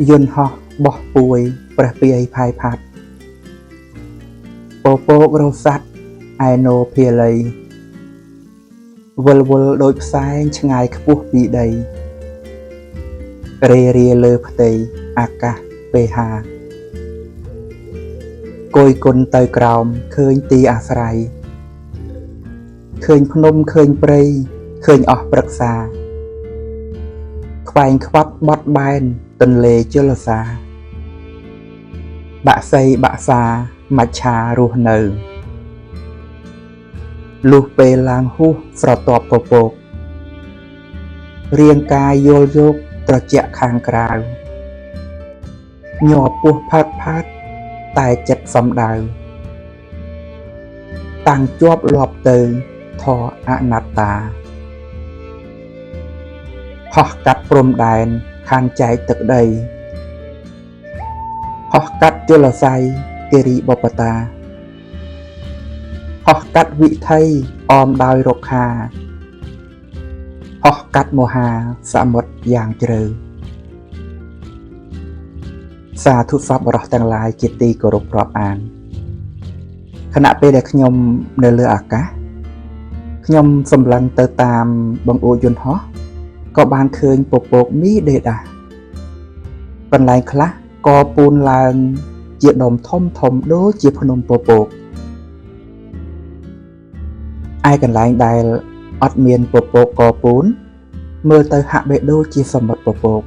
យន្តហោះបោះពួយព្រះពីអីផាយផាត់ពពករស័តឯណូភាលីវិលវល់ដូចផ្សែងឆ្ងាយខ្ពស់ពីដីរេរាលើផ្ទៃអាកាសពេហាគយគុណទៅក្រោមឃើញទីអាស្រ័យឃើញភ្នំឃើញព្រៃឃើញអស់ព្រឹក្សាខ្វែងខ្វាត់បត់បែនទន្លេជលសាបាក់សីបាក់សាមច្ឆารស់នៅលុះពេលឡើងហួសស្រទាប់ពពករាងកាយយល់យោគត្រជាក់ខាងក្រៅញាប់ពោះផាត់ផាត់តែចិត្តសំដៅតាំងជាប់លាប់ទៅធរអនត្តាហោះកាត់ព្រំដែនខាងចែកទឹកដីហោះកាត់ជលស័យគិរីបបតាហោះកាត់វិថីអមដោយរុក្ខាហោះកាត់មហាសមុទ្រយ៉ាងជ្រៅសាធុសពបរោះទាំងឡាយជាទីគោរពរាប់អានខណៈពេលដែលខ្ញុំនៅលើអាកាសខ្ញុំសម្លឹងទៅតាមបង្អួចយន្តហោះក៏បានឃើញពពកមីដេដាកន្លែងខ្លះក៏ពូនឡើងជាដុំធំធំដូចជាភ្នំពពកឯកន្លែងដែលអត់មានពពកក៏ពូនមើលទៅហាក់បីដូចជាសមុទ្រពពក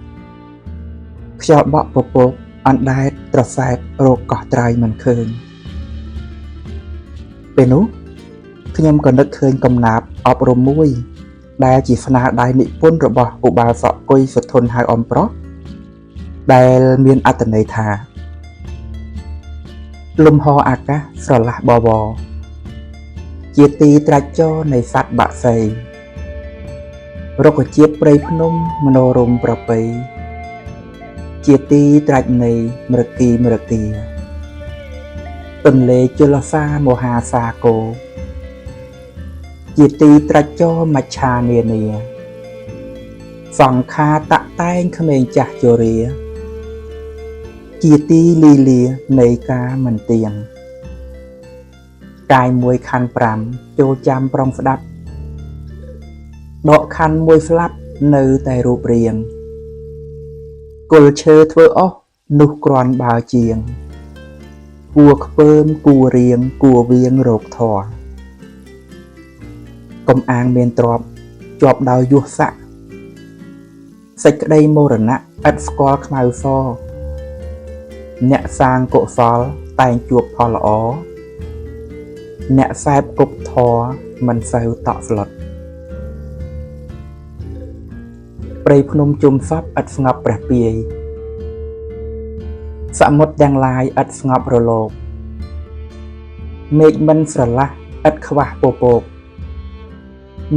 ខ្យល់បក់ពពកអណ្ដែតត្រសែបរកកោះត្រៃមិនឃើញពេលនោះខ្ញុំក៏នឹកឃើញកំណាព្យអប់រំមួយដែលជាស្នាដៃនិពន្ធរបស់ឧបាសកគុយសុធនហៅអំប្រុសដែលមានអត្ថន័យថាលំហអាកាសស្រឡះបវរជាទីត្រាច់ចរនៃសត្វបាក់សីរុក្ខជាតិព្រៃភ្នំមនោរម្យប្រពៃជាទីត្រាច់នៃមរគីទន្លេជលសមហាសាគរជាទីត្រាច់ចរមច្ឆានានាសង្ខាតតែងក្មេងចាស់ជរាជាទីលីលានៃការមិនទៀងកាយមួយខណ្ឌ5ចូលចាំប្រុងស្ដាប់ដកខណ្ឌមួយស្លាប់នៅតែរូបរាងគល់ឈើធ្វើអស់នោះគ្រាន់បើជាងគួខ្ពើមគួរៀងគួវៀងរោគធរកំអាងមានទ្រពជាប់ដោយយុស័កសេចក្តីមរណៈឥតស្គាល់ខ្មៅសអ្នកសាងកុសលតែងជួបផលល្អអ្នកសែបគប់ធរមិនសូវតក់ស្លុតព្រៃភ្នំជុំសពឥតស្ងប់ព្រះពាយសមុទ្រទាំងឡាយឥតស្ងប់រលកមេឃមិនស្រឡះឥតខ្វះពពក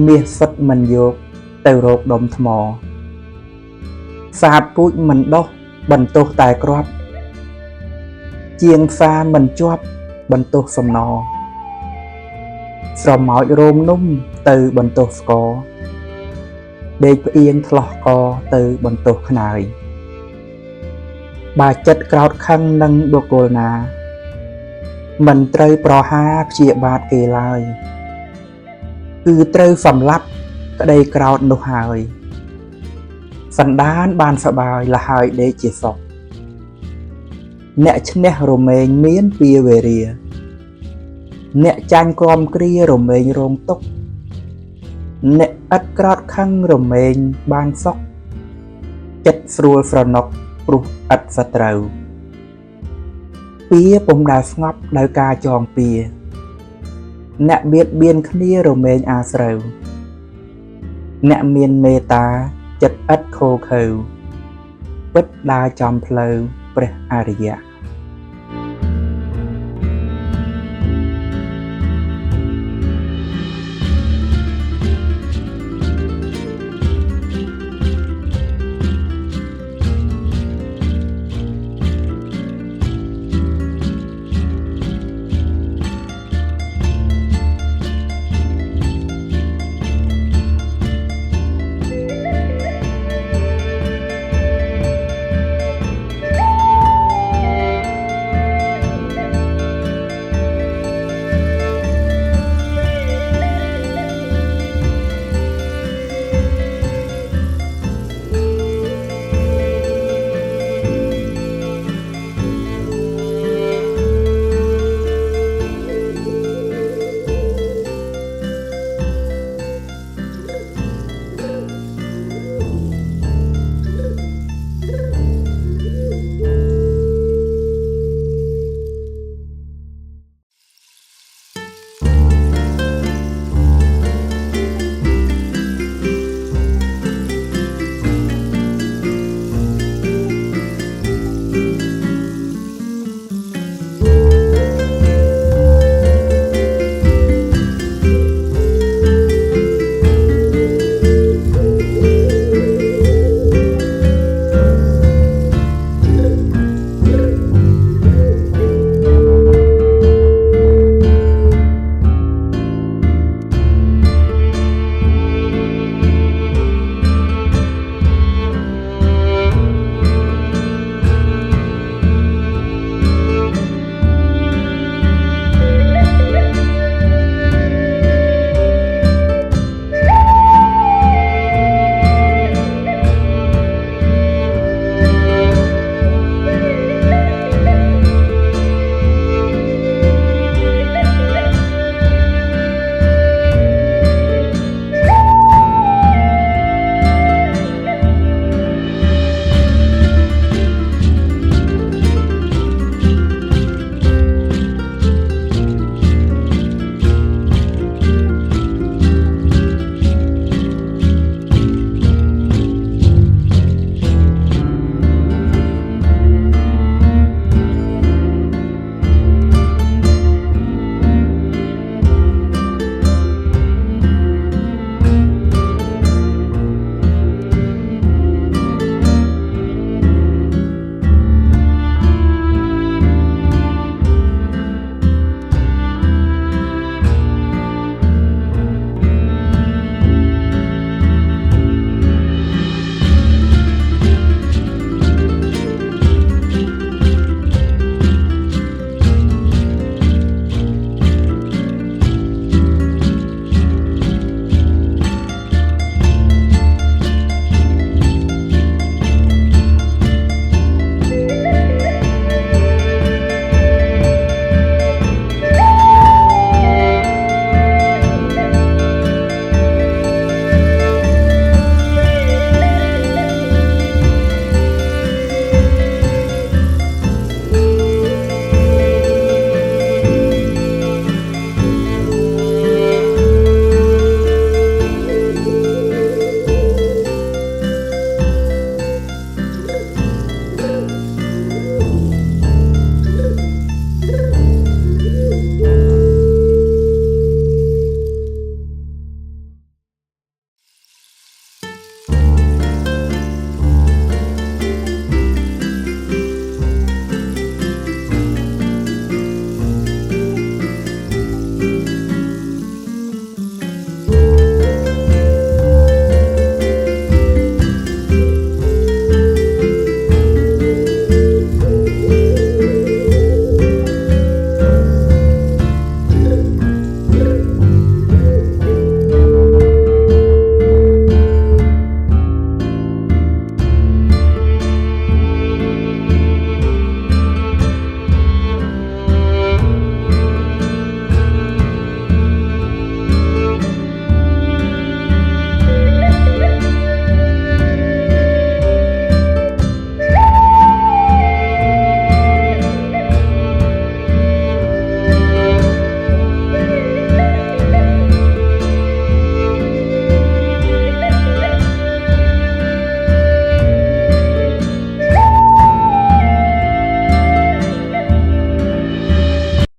មាសសុទ្ធមិនយកទៅរកដុំថ្មសាបពូជមិនដុះបន្ទោសតែគ្រាប់ជាងសាមិនជាប់បន្ទោសសំណស្រមោចរោមនំទៅបន្ទោសស្គរដេកផ្អៀងថ្លោះកទៅបន្ទោសខ្នើយបើចិត្តក្រោតខឹងនឹងបុគ្គលណាមិនត្រូវប្រហារព្យាបាទគេឡើយគឺត្រូវសម្លាប់ក្តីក្រោតនោះហើយសន្តានបានសបាយលះហើយដេកជាសុខអ្នកឈ្នះរមែងមានពីវេរាអ្នកចាញ់ក្រំគ្រារមែងរងទុក្ខអ្នកឥតក្រោតខឹងរមែងបានសុខចិត្តស្រួលស្រណុកព្រោះឥតសត្រូវពៀពុំដែលស្ងប់ដោយការចងពៀអ្នកបៀតបៀនគ្នារមែងអាស្រូវអ្នកមានមេត្តាចិត្តឥតខូខើពិតដើរចំផ្លូវព្រះអរិយៈ